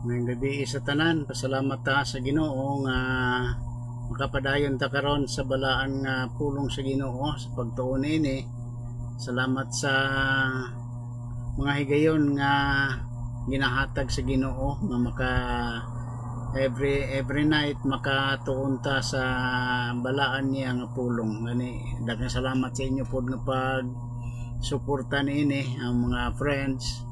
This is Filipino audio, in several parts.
May gabi sa tanan, pasalamat ta sa Ginoo nga makapadayon ta karon sa balaan nga pulong sa Ginoo sa pagtuon ini. Salamat sa mga higayon nga ginahatag sa Ginoo nga maka every night makatuon ta sa balaan niya nga pulong. Gani daghang salamat sa inyo pod nga pag suporta niini ang mga friends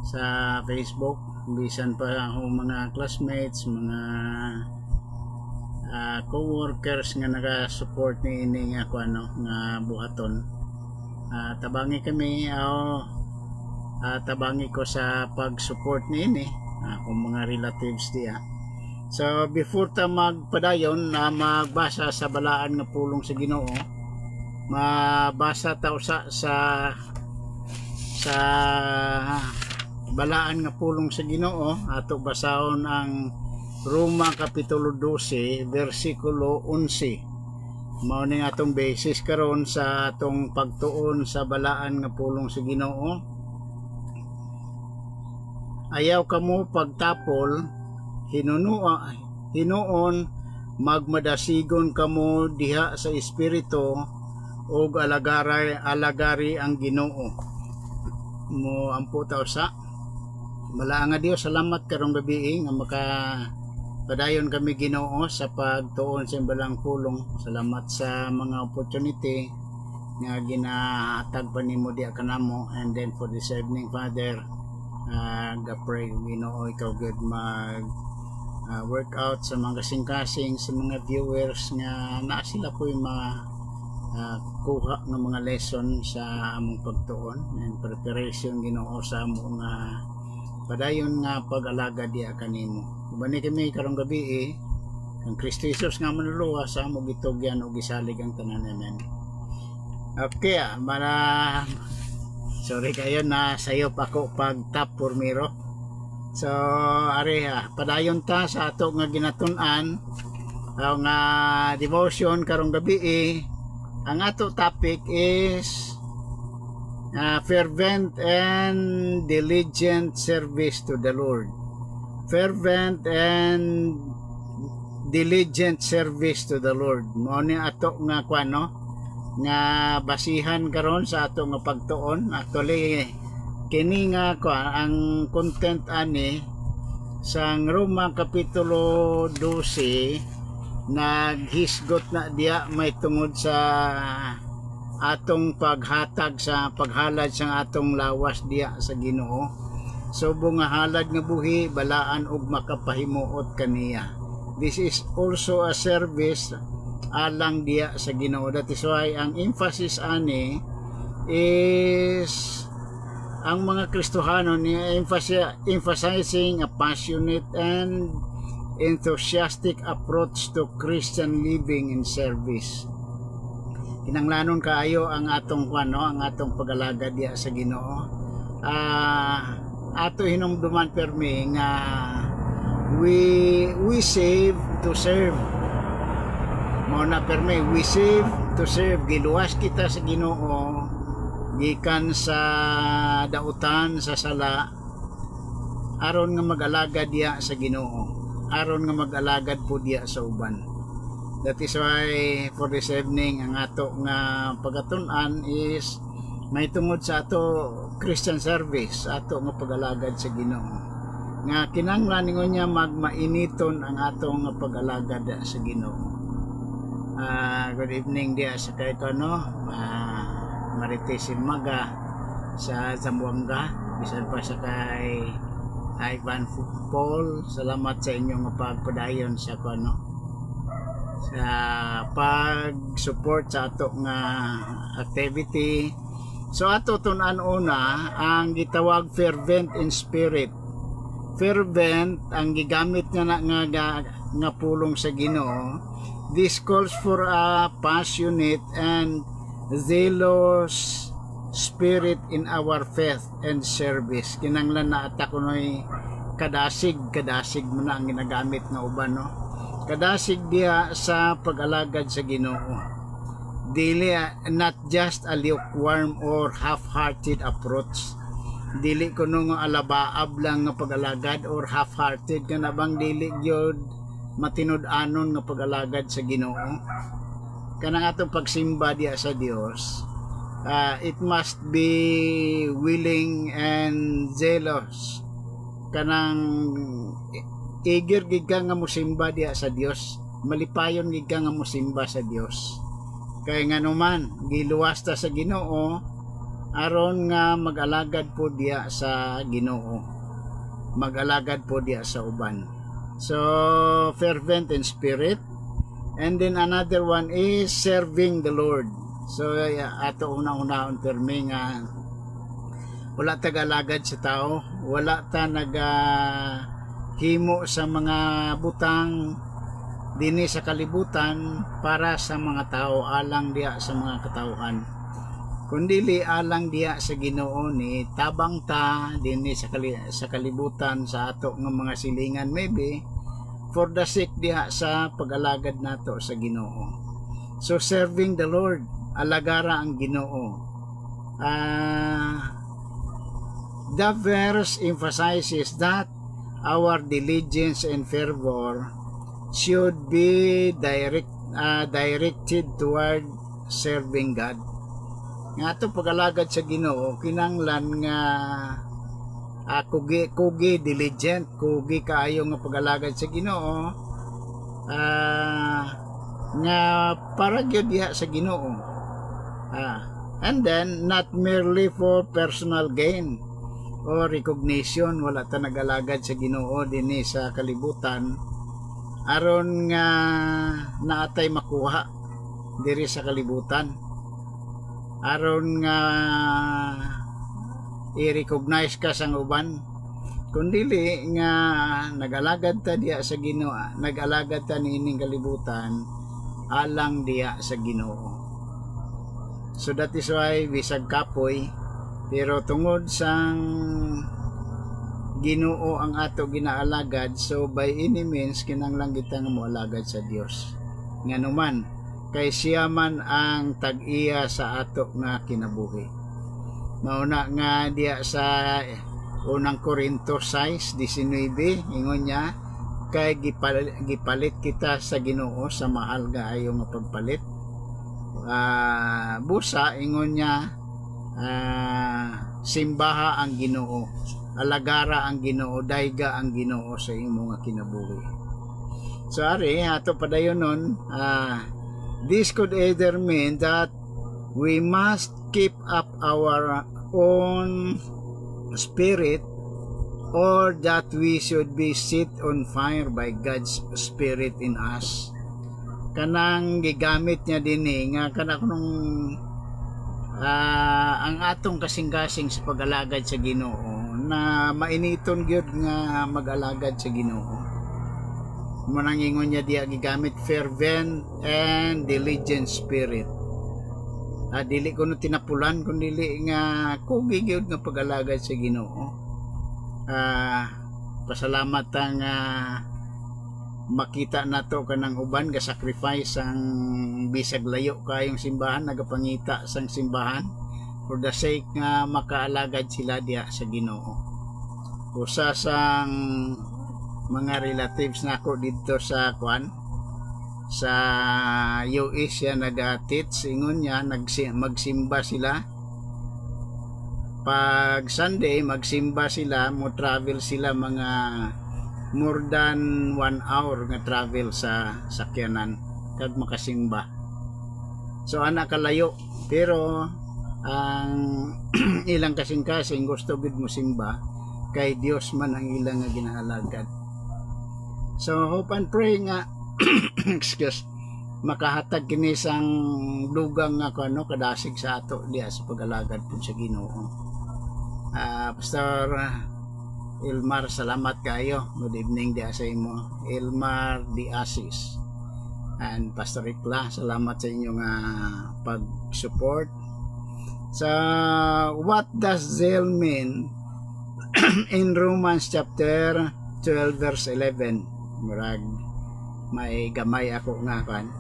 sa Facebook, bisan pa ang mga classmates, mga co-workers nga naga-support niini nga kuano nga buhaton. Tabangi kami tabangi ko sa pag-support niini akong mga relatives diya. So before ta magpadayon na magbasa sa balaan nga pulong sa Ginoo, mabasa ta usa sa balaan nga pulong sa Ginoo. Ato basahon ang Roma Kapitulo 12 versikulo 11. Mao ning atong basis karon sa atong pagtuon sa balaan nga pulong sa Ginoo. Ayaw kamo pagtapol, hinuon magmadasigon kamo diha sa espiritu og alagari ang Ginoo. Mo ampo ta usa. Bala nga Dios, salamat karong gabi nga makapadayon kami Ginoo sa pagtuon sa balang pulong. Salamat sa mga opportunity nga ginahatag pa nimo diha kanamo. And then for this evening, Father, pray Ginoo ikaw good mag workout sa mga kasing-kasing sa mga viewers nga na sila po yung mga kuha ng mga lesson sa among pagtuon and preparation Ginoo sa among padayon nga pag-alaga diha kanimo. Ubani kami karong gabi ang Kristo Jesus nga manuluwa sa among gitugyan ug gisalig ang tanan. Amen. Okay, sorry kayo na sayop ako pag top formiro. So ari padayon ta sa ato nga ginatun-an nga devotion karong gabi. Ang ato topic is fervent and diligent service to the Lord. Fervent and diligent service to the Lord. Mao ni ato nga kuano nga basihan karon sa ato nga pagtuon. Actually kini nga ang content ani sa Roma Kapitulo 12 naghisgot na diya may tungod sa atong paghatag sa paghalad sa atong lawas diya sa Ginoo. Subong nga halad nga buhi balaan og makapahimuot kaniya. This is also a service alang diya sa Ginoo. That is why ang emphasis ani is ang mga Kristohano ni emphasizing a passionate and enthusiastic approach to Christian living and service. Kinanglanon kaayo ang atong ang atong pag-alaga diya sa Ginoo. Ato hinumduman permi nga we save to serve. Mo na permi, we save to serve. Giluwas kita sa Ginoo gikan sa dautan sa sala aron nga mag-alaga diya sa Ginoo. Aron nga mag-alagad po diya sa uban. That is why for this evening ang ato nga pagatun-an is may tungod sa ato Christian service, ato nga pag-alagad sa Ginoo. Nga kinahanglan ningon niya magmainiton ang ato nga pag-alagad sa Ginoo. Good evening diya sa kay Marites Maga sa Zamboanga, bisan pa sa kay Ivan Paul. Salamat sa inyong pagpadayon sa sa pag-support sa ato nga activity. So ato tun-an una ang gitawag fervent in spirit. Fervent ang gigamit nga nga pulong sa Ginoo. This calls for a passionate and zealous spirit in our faith and service. Kinanglan na ata kunoy kadasig mo na ang ginagamit nga uban, no? Kadasig diha sa pag-alagad sa Ginoo. Dili not just a lukewarm or half-hearted approach. dili kuno nga alabaab lang nga pag-alagad or half-hearted ka na bang dili gyud matinud-anon nga pag-alagad sa Ginoo. Kanang atong pagsimba diya sa Dios, it must be willing and zealous. Kanang eager gid ka nga mosimba diya sa Dios, malipayon gid ka nga mosimba sa Dios. Kay nga naman giluwas ta sa Ginoo aron nga mag-alagad po diya sa Ginoo, mag-alagad po diya sa uban. So fervent in spirit. And then another one is serving the Lord. So ato unang-unahon termi nga wala tagalagad sa tao, wala ta himo sa mga butang dinhi sa kalibutan para sa mga tao, alang diya sa mga katawhan, kundili alang diya sa Ginoo ni tabang ta dinhi sa kalibutan sa ato nga mga silingan, maybe for the sake diha sa pag-alagad nato sa Ginoo. So serving the Lord, alagara ang Ginoo. The verse emphasizes that our diligence and fervor should be directed toward serving God. Nga ato pag-alagad sa Ginoo, kinanglan nga kugi diligent, kugi kaayo nga pag-alagad sa Ginoo, nga para gyud diha sa Ginoo, and then not merely for personal gain or recognition. Wala ta nag-alagad sa Ginoo dinhi sa kalibutan aron nga naatay makuha diri sa kalibutan, aron nga i-recognize ka sang uban, kundili nga nag-alagad ta diya sa Ginoo, nag-alagad ta niining kalibutan alang diya sa Ginoo. So that is why bisag kapoy, pero tungod sang Ginoo ang ato ginaalagad, so by any means kinanglang kita nga moalagad sa Dios. Nganuman kay siya man ang tag-iya sa ato nga kinabuhi. Mauna nga diya sa unang Korinto 6:19 ingon niya, kay gipalit kita sa Ginoo sa mahal gaayo nga pagpalit. Busa ingon niya, simbaha ang Ginoo, alagara ang Ginoo, dayga ang Ginoo sa imo nga kinabuhi. So ari ato padayonon, this could either mean that we must keep up our own spirit, or that we should be set on fire by God's Spirit in us. Kanang gigamit niya dinhi nga kana kunong ang atong kasing-kasing sa pag-alagad sa Ginoo, na mainiton gyud nga mag-alagad sa Ginoo. Manang ingon niya diya gigamit fervent and diligent spirit. Dili ko no tinapulan, kundi nga kugi gyud nga pag-alagad sa Ginoo. Pasalamat ang makita nato kanang uban ga sacrifice ang bisag layo kayong simbahan, nagapangita sang simbahan for the sake nga makaalagad sila diya sa Ginoo. Usa sang mga relatives nako dito sa sa US siya nag-teach, ingon niya magsimba sila pag Sunday, magsimba sila, mo travel sila mga more than 1 hour nga travel sa sakyanan kag makasimba. So ana kalayo, pero ang ilang kasing-kasing gusto gid mo simba kay Dios man ang ilang nga ginaalagad. So hope and pray nga excuse, makahatag kini sang dugang nga kadasig sa ato diya sa pag-alagad pud sa Ginoo. Pastor Ilmar, salamat kayo. Good evening diya sa imo, Ilmar Diasis, and Pastor Ikla, salamat sa inyong pag-support. So what does zeal mean in Romans chapter 12 verse 11? Murag may gamay ako nga kan.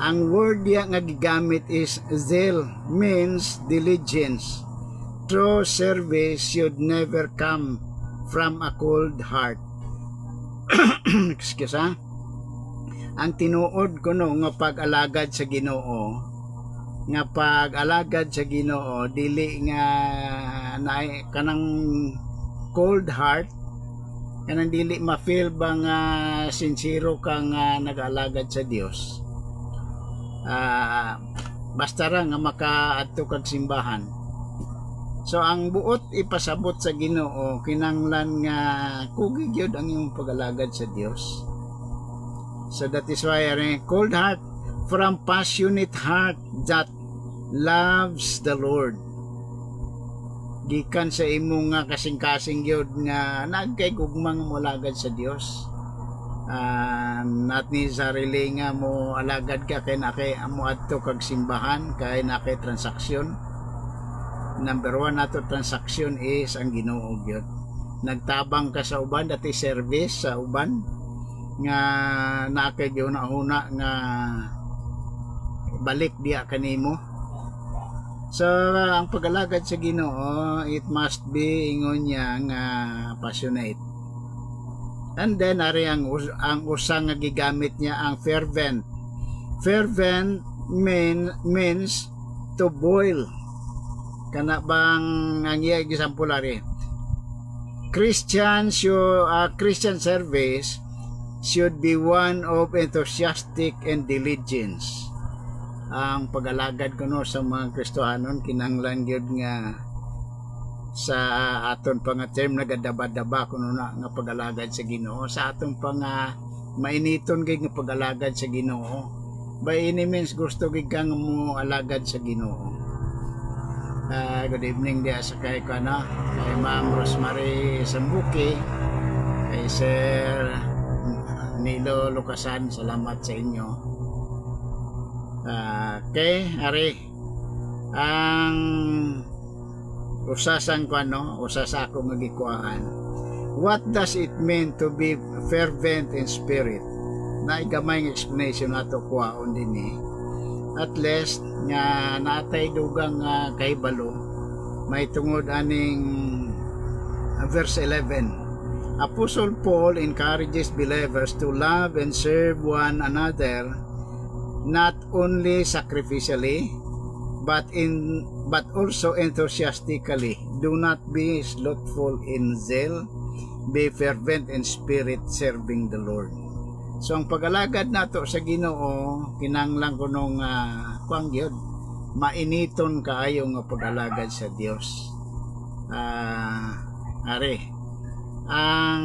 Ang word diya nga gigamit is zeal, means diligence, true service should never come from a cold heart. Excuse ha? Ang tinuod ko no nga pag-alagad sa Ginoo, nga pag-alagad sa Ginoo dili nga na kanang cold heart, kanang dili ma-feel ba nga sincero ka nga nag-alagad sa Dios. Basta ra nga makaadto kag simbahan. So ang buot ipasabot sa Ginoo kinanglan nga kugi gyud ang imong pag-alagad sa Dios. So that is why cold heart from passionate heart that loves the Lord. Gikan sa imong nga kasing-kasing gyud nga nagkay gugmang mo alagad sa Dios. Not ni sarili nga mo alagad ka kay nakay amo adto kag simbahan kay nakay transaksyon. Number 1 nato transaksyon is ang Ginoo gyud. Nagtabang ka sa uban dati service sa uban nga nakay una nga balik diya kanimo. So ang pag-alagad sa Ginoo, it must be ingon niya nga passionate. And then ari ang usang nga gigamit niya ang fervent. Fervent means to boil. Kana bang ang iya example ari? Christian service should be one of enthusiastic and diligence. Ang pag-alagad ko no sa mga Kristohanon kinanglan gyud nga sa aton pa nga term nagadaba-daba kuno na nga pag-alagad sa Ginoo, sa aton pa nga mainiton gid nga pag-alagad sa Ginoo. By any means gusto gid kang mo alagad sa Ginoo. Good evening dia sa kay kana kay Ma'am Rosemary Sambuki, kay Sir Nilo Lucasan, salamat sa inyo. Okay, ari ang usasang ko usasa ako magikuan. What does it mean to be fervent in spirit? Na igamay ng explanation nato kuwaon din At least nga natay dugang kahibalo may tungod aning verse 11. Apostle Paul encourages believers to love and serve one another not only sacrificially but also enthusiastically. Do not be slothful in zeal, be fervent in spirit, serving the Lord. So ang pag-alagad nato sa Ginoo kinanglan ko nung kuang gyud mainiton kaayo nga pag-alagad sa Dios. Ari ang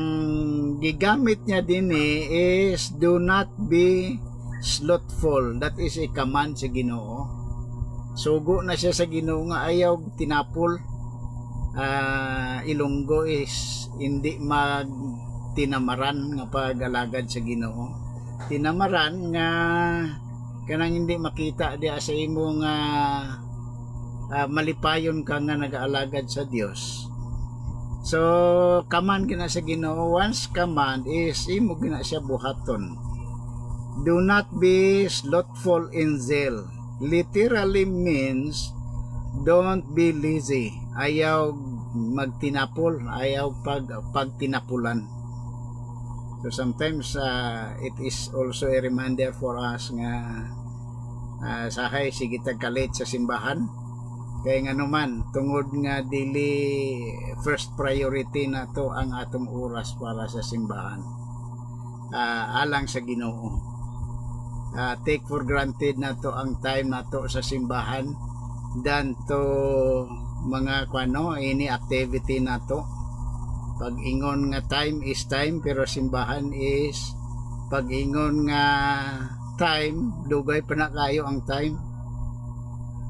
gigamit niya din is do not be slothful. That is a command sa Ginoo. Sugo na siya sa Ginoo nga ayaw tinapol. Ilonggo is hindi tinamaran nga pag-alagad sa Ginoo. Tinamaran nga kanang hindi makita diya sa imong malipayon ka nga nag-aalagad sa Dios. So command gina sa Ginoo, once command is imo gina siya buhaton. Do not be slothful in zeal. Literally means don't be lazy. Ayaw magtinapol, ayaw pagtinapulan. So sometimes it is also a reminder for us nga sahay sige tagkalit sa simbahan. Kaya nga naman, tungod nga dili first priority na to ang atong oras para sa simbahan. Alang sa Ginoo. Take for granted na to ang time na to sa simbahan than to mga ini activity na to. Pag-ingon nga time is time, pero simbahan is pag-ingon nga time, dugay pa na kayo ang time.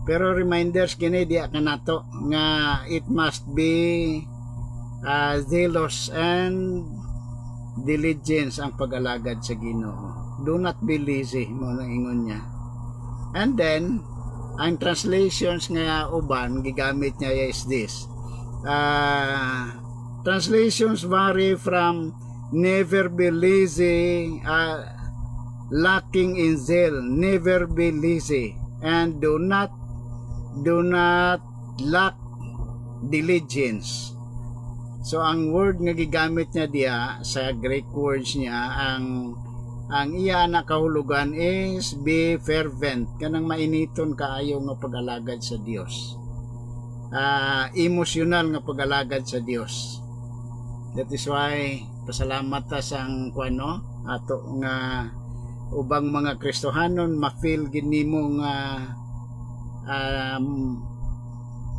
Pero reminders kini diya ka nato nga it must be zealous and diligence ang pag-alagad sa Ginoo. Do not be lazy mo na ingon niya. And then ang translations nga uban gigamit niya is this. Translations vary from never be lazy, lacking in zeal, never be lazy, and do not lack diligence. So ang word nga gigamit niya diya sa Greek words niya, ang iya na kahulugan is be fervent, kanang mainiton kaayo nga pag-alagad sa Dios. Emotional nga pag-alagad sa Dios. That is why pasalamat ta sang kuano ato nga ubang mga Kristohanon ma-feel gid nimo nga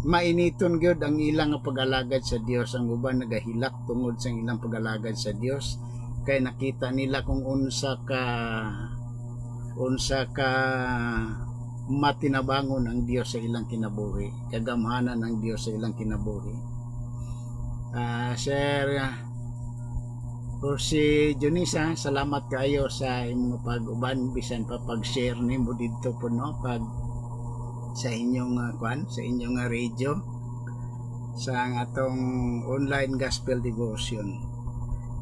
mainiton gyud ang ilang nga pag-alagad sa Dios. Ang uban nagahilak tungod sa ilang pag-alagad sa Dios kay nakita nila kung unsa ka matinabangon ang Dios sa ilang kinabuhi, kagamhanan ng Dios sa ilang kinabuhi. Sir o si Junisa, salamat kayo sa imong pag-uban bisan pa pag-share nimo didto po no, pag sa inyong sa inyong radio sa atong online gospel devotion.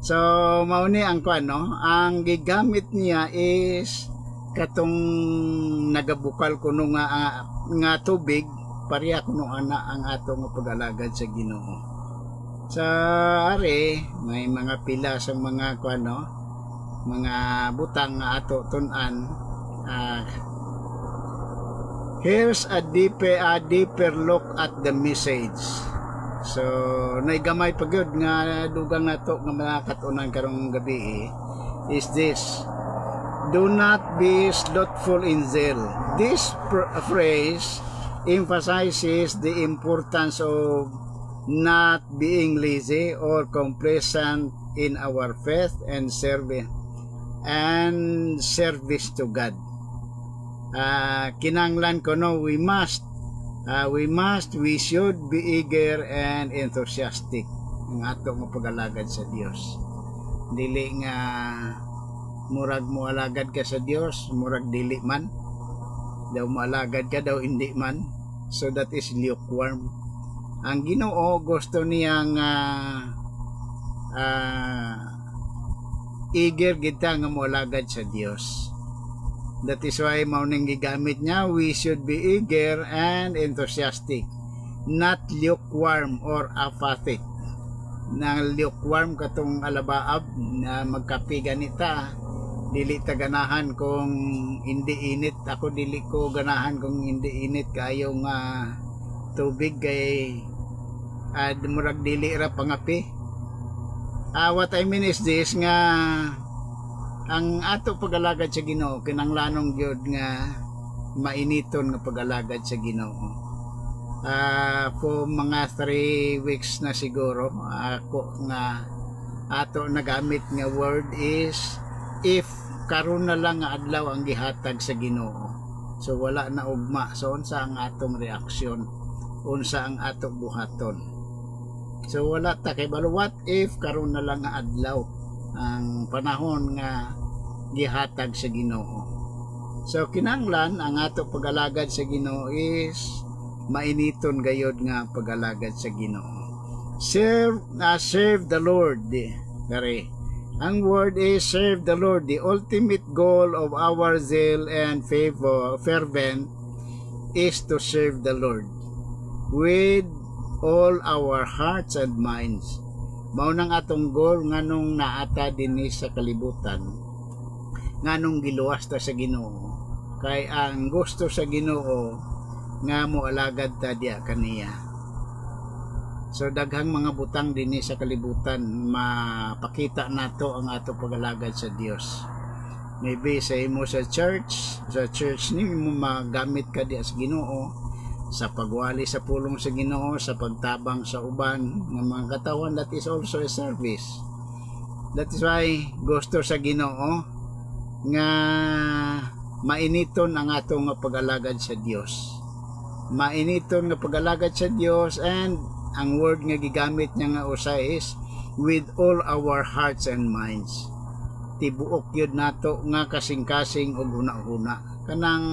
So mao ni ang no, ang gigamit niya is katong nagabukal kuno nga tubig, pareha kuno ana ang atong pag-alagad sa Ginoo. Sa ari may mga pila sa mga mga butang nga ato tun-an. Here's a deeper look at the message. So naigamay pagod nga dugang nato nga makatunan karong gabi is this: do not be slothful in zeal. This phrase emphasizes the importance of not being lazy or complacent in our faith and service to God. Kinanglan ko no, we should be eager and enthusiastic ang ato nga pag-alagad sa Dios. Dili nga murag mo alagad ka sa Dios, murag dili man daw maalagad ka daw hindi man. So that is lukewarm. Ang Ginoo gusto niyang eager kita nga moalagad sa Dios. That is why mauning gigamit niya, we should be eager and enthusiastic, not lukewarm or apathic. Nang lukewarm katong alabaab na magkapi ganita, dili ta ganahan kung hindi init. Ako dili ko ganahan kung hindi init kayo nga tubig kay murag dili ra pangapi. What I mean is this, nga ang ato pag-alagad sa Ginoo kinanglanong gyud nga mainiton nga pag-alagad sa Ginoo. For mga 3 weeks na siguro ako nga ato nagamit nga word is if karon na lang nga adlaw ang gihatag sa Ginoo. So wala na ugma. So unsa ang atong reaksyon? Unsa ang ato buhaton? So wala ta kay balo, what if karon na lang nga adlaw ang panahon nga gihatag sa Ginoo. So kinanglan ang ato pag-alagad sa Ginoo is mainiton gayod nga pag-alagad sa Ginoo. Serve the Lord. Dari ang word is serve the Lord. The ultimate goal of our zeal and fervent is to serve the Lord with all our hearts and minds. Mao nang atong goal nganong naata dinhi sa kalibutan, nganong giluwas ta sa Ginoo, kay ang gusto sa Ginoo nga moalagad ta diya kaniya. So daghang mga butang dinhi sa kalibutan mapakita nato ang ato pag-alagad sa Dios. Maybe sa imo sa church ni mo magamit ka diya sa Ginoo, sa pagwali sa pulong sa Ginoo, sa pagtabang sa uban ng mga katawan. That is also a service. That is why gusto sa Ginoo nga mainiton ang atong pag-alagad sa Dios. Mainiton nga pag-alagad sa Dios, and ang word nga gigamit niya nga usa is with all our hearts and minds. Tibuok yun nato nga kasing-kasing ug huna-huna. Kanang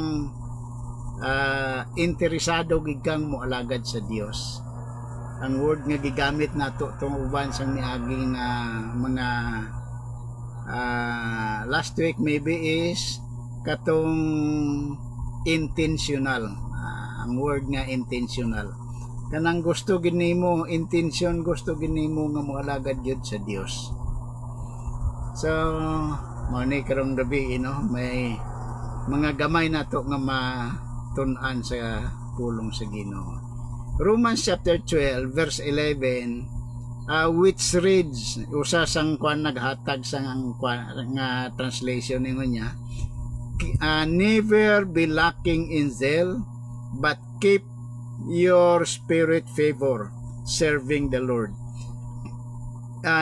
interesado gid kang moalagad sa Dios. Ang word nga gigamit nato tong uban sang miaging mga last week maybe is katong intentional. Ang word nga intentional, kanang gusto ginimo, intensyon gusto ginimo nga moalagad gyud sa Dios. So mo ni karong gabi may mga gamay nato nga matun-an sa pulong sa Ginoo. Romans chapter 12 verse 11, which reads, usa sang kwan naghatag sang nga translation ningon niya, never be lacking in zeal, but keep your spirit favor, serving the Lord.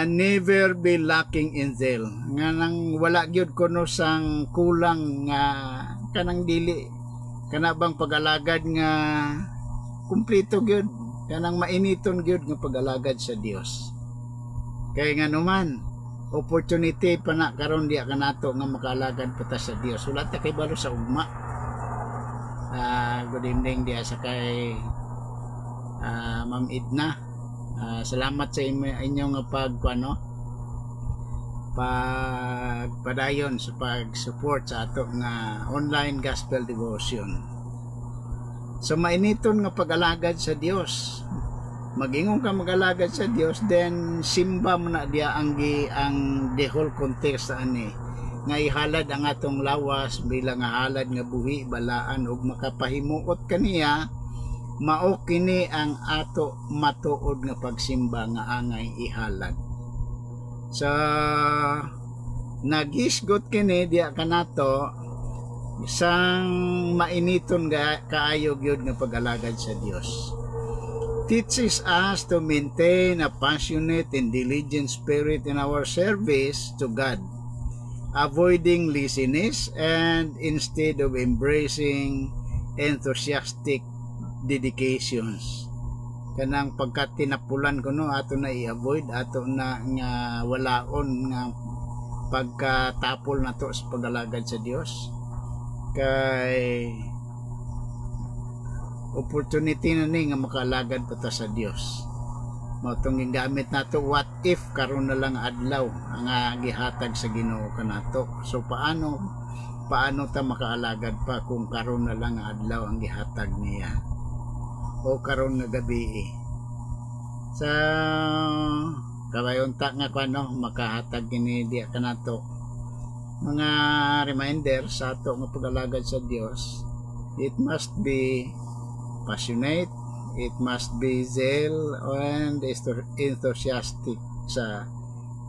Never be lacking in zeal, nga nang wala gyud kuno sang kulang nga kanang dili kana bang pag-alagad nga kumpleto gyud, kanang mainiton gyud nga pag-alagad sa Dios. Kay nga naman opportunity pa na karon diya kanato nga makaalagad pa ta sa Dios. Wala ta kay balo sa ugma. Good evening diya sa kay Ma'am Edna. Salamat sa inyong pagpadayon sa pag-support sa ato nga online gospel devotion. So mainiton nga pag-alagad sa Dios. Magingon ka mag-alagad sa Dios, then simba mo na diya ang the whole context ani nga ihalad ang atong lawas bilang nga halad nga buhi balaan ug makapahimuot kaniya. Mao kini ang ato matuod nga pagsimba nga angay ihalad. So nagisgot kini diya kanato isang mainiton kaayo gyud nga pag-alagad sa Dios. Teaches us to maintain a passionate and diligent spirit in our service to God, avoiding laziness, and instead of embracing enthusiastic dedications, kanang pagkat tinapulan ko ato na i-avoid, ato na nga walaon nga pagkatapol nato sa pag-alagad sa Dios. Kay opportunity na ni nga makaalagad pa ta sa Dios. Mao tong gingamit nato, what if karon na lang adlaw ang gihatag sa Ginoo kanato. So paano ta makaalagad pa kung karon na lang adlaw ang gihatag niya o karon nga gabi sa kabayon ta nga makahatag kini diya kanato mga reminder sa ato nga pag-alagad sa Dios. It must be passionate, it must be zeal and enthusiastic sa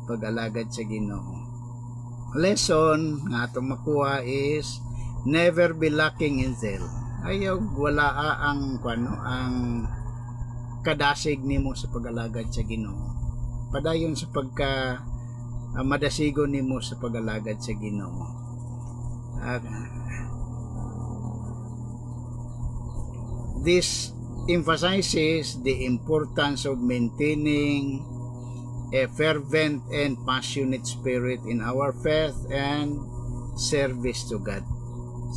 pag-alagad sa Ginoo. Lesson nga atong makuha is never be lacking in zeal. Ayaw wala ang ang kadasig nimo sa pag-alagad sa Ginoo. Padayon sa pagka madasigon nimo sa pag-alagad sa Ginoo. This emphasizes the importance of maintaining a fervent and passionate spirit in our faith and service to God.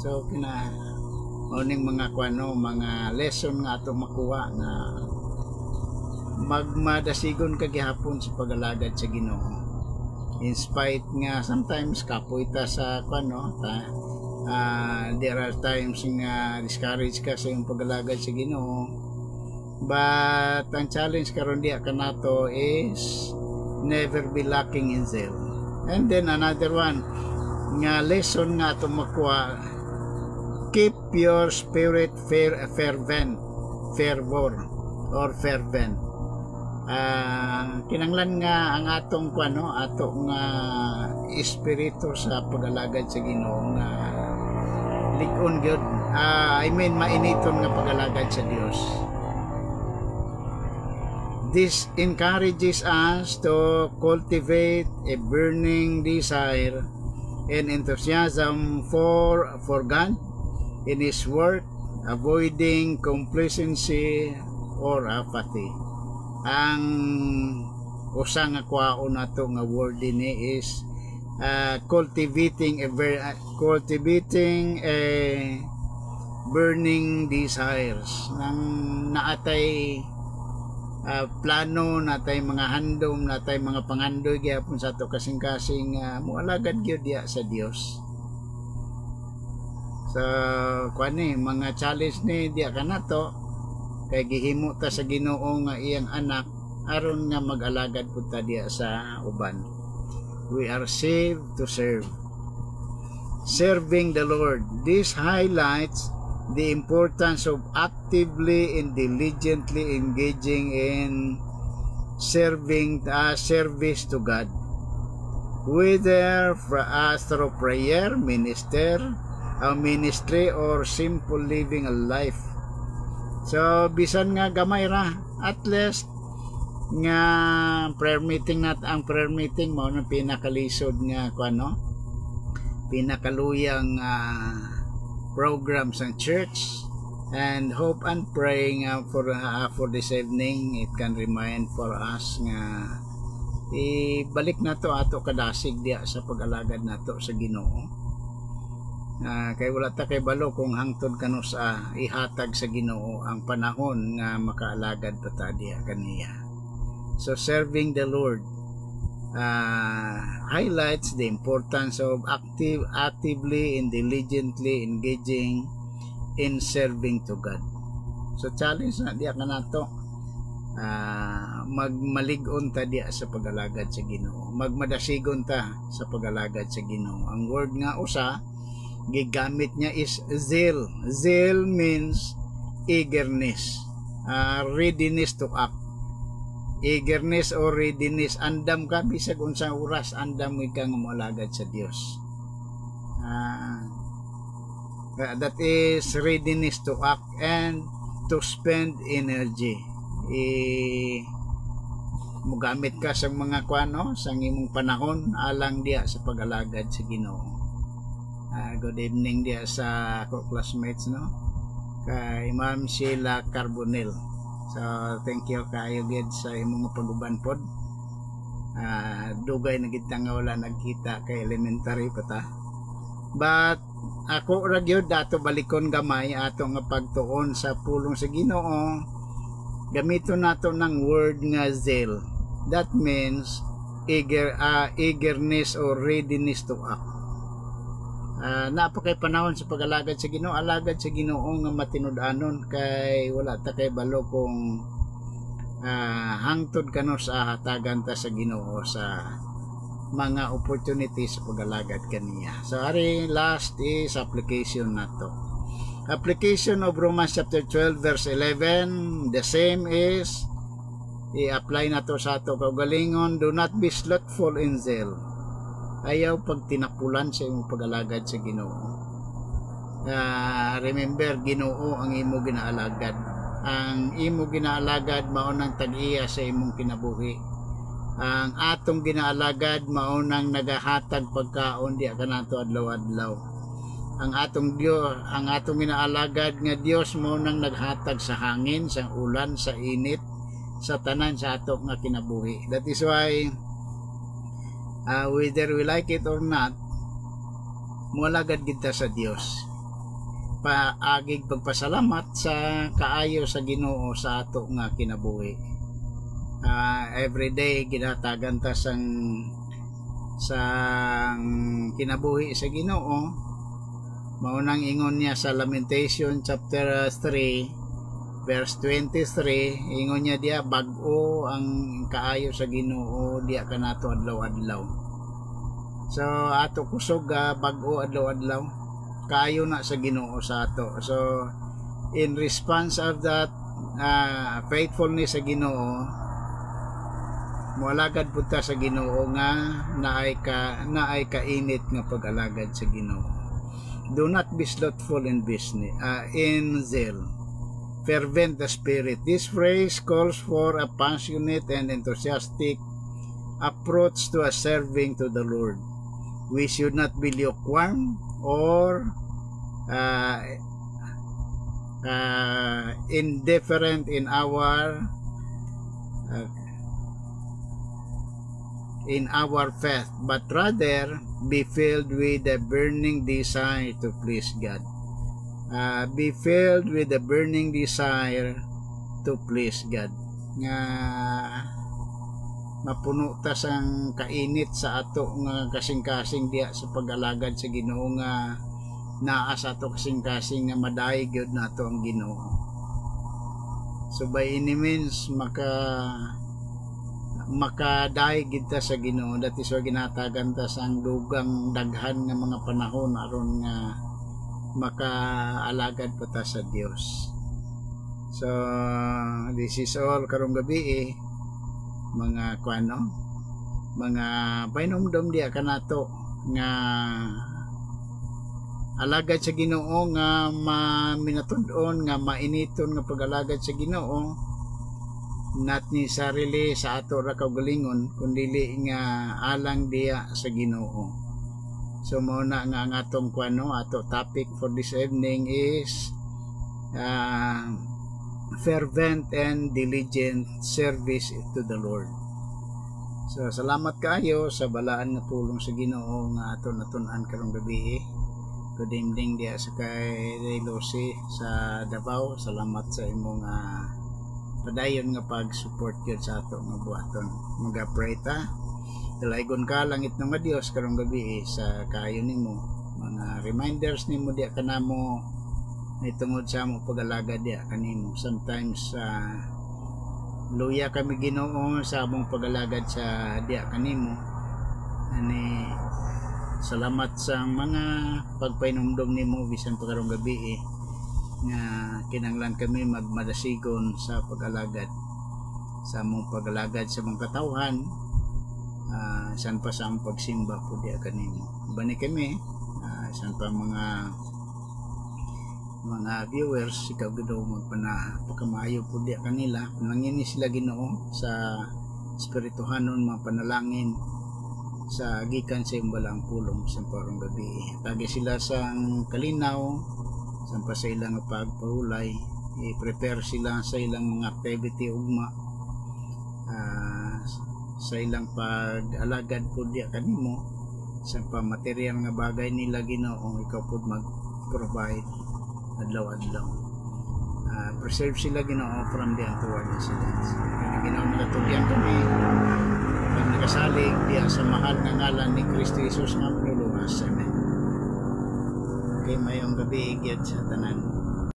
So oning mga mga lesson nga ato makuha na magmadasigon ka gihapon sa pag-alagad sa Ginoo. In spite nga sometimes kapoy ta sa there are times nga discourage ka sa iyong pag-alagad sa Ginoo, but ang challenge karon diya kanato is never be lacking in zeal. And then another one nga lesson nga ato makuha, keep your spirit fervent. Kinanglan nga ang atong atong espiritu sa pag-alagad sa Ginoo nga lig-on gyud, mainiton nga pag-alagad sa Dios. This encourages us to cultivate a burning desire and enthusiasm for God in His work, avoiding complacency or apathy. Ang usa nga kwaon nato nga word ini is cultivating a burning desires, nang naatay plano, natay mga handom, natay mga pangandoy gyapon sa ato kasing-kasing moalagad gyud diya sa Dios. Sa mga challenge ni diya kanato kay gihimo ta sa Ginoo nga iyang anak aron nga mag-alagad pud ta diha sa uban. We are saved to serve. Serving the Lord. This highlights the importance of actively and diligently engaging in service to God, whether through prayer, ministry, or simple living a life. So bisan nga gamay ra, at least nga prayer meeting ang prayer meeting mao nang pinakalisod nga pinakaluyang program sa church. And hope and praying for this evening, it can remind for us nga ibalik nato ato kadasig diya sa pag-alagad nato sa Ginoo. Kay wala ta kay balo kung hangtod kano sa ihatag sa Ginoo ang panahon nga makaalagad pa ta diya kaniya. So serving the Lord highlights the importance of actively and diligently engaging in serving to God. So challenge na diya ka nato, magmalig-on ta diya sa pag-alagad sa Ginoo, magmadasigon ta sa pag-alagad sa Ginoo. Ang word nga usa gigamit niya is zeal. Zeal means eagerness, readiness to act. Eagerness or readiness, andam ka bisag unsang oras, andam mo kang moalagad sa Dios. That is readiness to act and to spend energy. Mugamit ka sa mga sa imong panahon alang diya sa pag-alagad sa Ginoo. Good evening diya sa classmates kay Ma'am Sheila Carbonell. So thank you kayo gid sa imong pag-uban pod. Dugay na gid nga wala nagkita kay elementary pa ta. But ako ra gyud dato balikon gamay ato nga pagtuon sa pulong sa Ginoo. Gamiton nato ng word nga zeal. That means eagerness or readiness to act. Napakay panahon sa pag-alagad sa Ginoo, alagad sa Ginoo nga matinud-anon, kay wala ta kay balo kung hangtod kano sa hatagan ta sa Ginoo sa mga opportunities sa pag-alagad kaniya. So ari last is application nato. Application of Romans chapter 12 verse 11, the same is i-apply nato sa ato kaugalingon. Do not be slothful in zeal. Ayaw pag tinapulan sa imong pag-alagad sa Ginoo. Remember, Ginoo ang imo ginaalagad. Ang imo ginaalagad mao nang tag-iya sa imong kinabuhi. Ang atong ginaalagad mao nang nagahatag pagkaon diya kanato adlaw-adlaw. Ang atong Dios, ang atong ginaalagad nga Dios mao nang naghatag sa hangin, sa ulan, sa init, sa tanan sa ato nga kinabuhi. That is why whether we like it or not, mualagad kita sa Dios. Paagig pagpasalamat sa kaayo sa Ginoo sa ato nga kinabuhi. Every day ginatagan ta sang kinabuhi sa Ginoo. Maunang ingon niya sa Lamentation chapter 3 verse 23, ingon niya diya, bag-o ang kaayo sa Ginoo diya kanato adlaw-adlaw. So ato kusog bag-o adlaw-adlaw, kaayo na sa Ginoo sa ato. So in response of that faithfulness sa Ginoo, mualagad pud ta sa Ginoo nga naay kainit nga pag-alagad sa Ginoo. Do not be slothful in business, in zeal. Fervent the spirit. This phrase calls for a passionate and enthusiastic approach to a serving to the Lord. We should not be lukewarm or indifferent in our faith, but rather be filled with a burning desire to please God. Be filled with the burning desire to please God. Nga mapuno ta sang kainit sa ato nga kasing-kasing diya sa pag-alagad sa Ginoo, nga naa sa ato kasing-kasing nga madaig gyud nato ang Ginoo. So by any means makadaig kita sa Ginoo. That is why ginatagan ta sang dugang daghan nga mga panahon aron nga makaalagad pa ta sa Dios. So this is all karong gabi mga kuano, mga painomdom diya kanato nga alagad sa Ginoo, nga minatud-on, nga mainiton nga pag-alagad sa Ginoo, not ni sarili sa ato ra kaugalingon kundi nga alang diya sa Ginoo. So mao na nga ang atong kuano, ato topic for this evening is fervent and diligent service to the Lord. So salamat kaayo sa balaan nga pulong sa Ginoo nga ato natun-an karong gabi. Good evening diya sa kay Lucy sa Davao. Salamat sa imong padayon nga pag-support gyud sa ato nga buhaton. Mag-pray ta. Dalaygon ka langit nga Dios karong gabi sa kaayo nimo. Mga reminders nimo diya kanamo na tungod sa mo pag-alagad diya kanimo. Sometimes luya kami Ginoo sa among pag-alagad sa diya kanimo. Ani salamat sa mga pagpainumdom nimo bisan pa karong gabi nga kinahanglan kami magmadasigon sa pag-alagad sa among pag-alagad sa mga katawhan, san pa sa among pagsimba po diya kanimo. Bani kami san pa mga viewers, ikaw Ginoo magpanapakamayo po diya kanila, panangini sila Ginoo sa espirituhanon mga panalangin sa gikan sa imbalang pulong sa parong gabi. Tagi sila sang kalinaw sampa sa ilang pagpahulay, i-prepare sila sa ilang mga activity ugma sa ilang pag-alagad po diya kanimo sampa material nga bagay nila Ginoo ikaw po mag-provide adlaw-adlaw. Preserve sila Ginoo from the untoward incidents. Kaya Ginoo nagatugyan kami pag nakasalig diya sa mahal na ngalan ni Kristo Jesus nga luluwas. Amen. Okay, mayong gabi gyud sa tanan.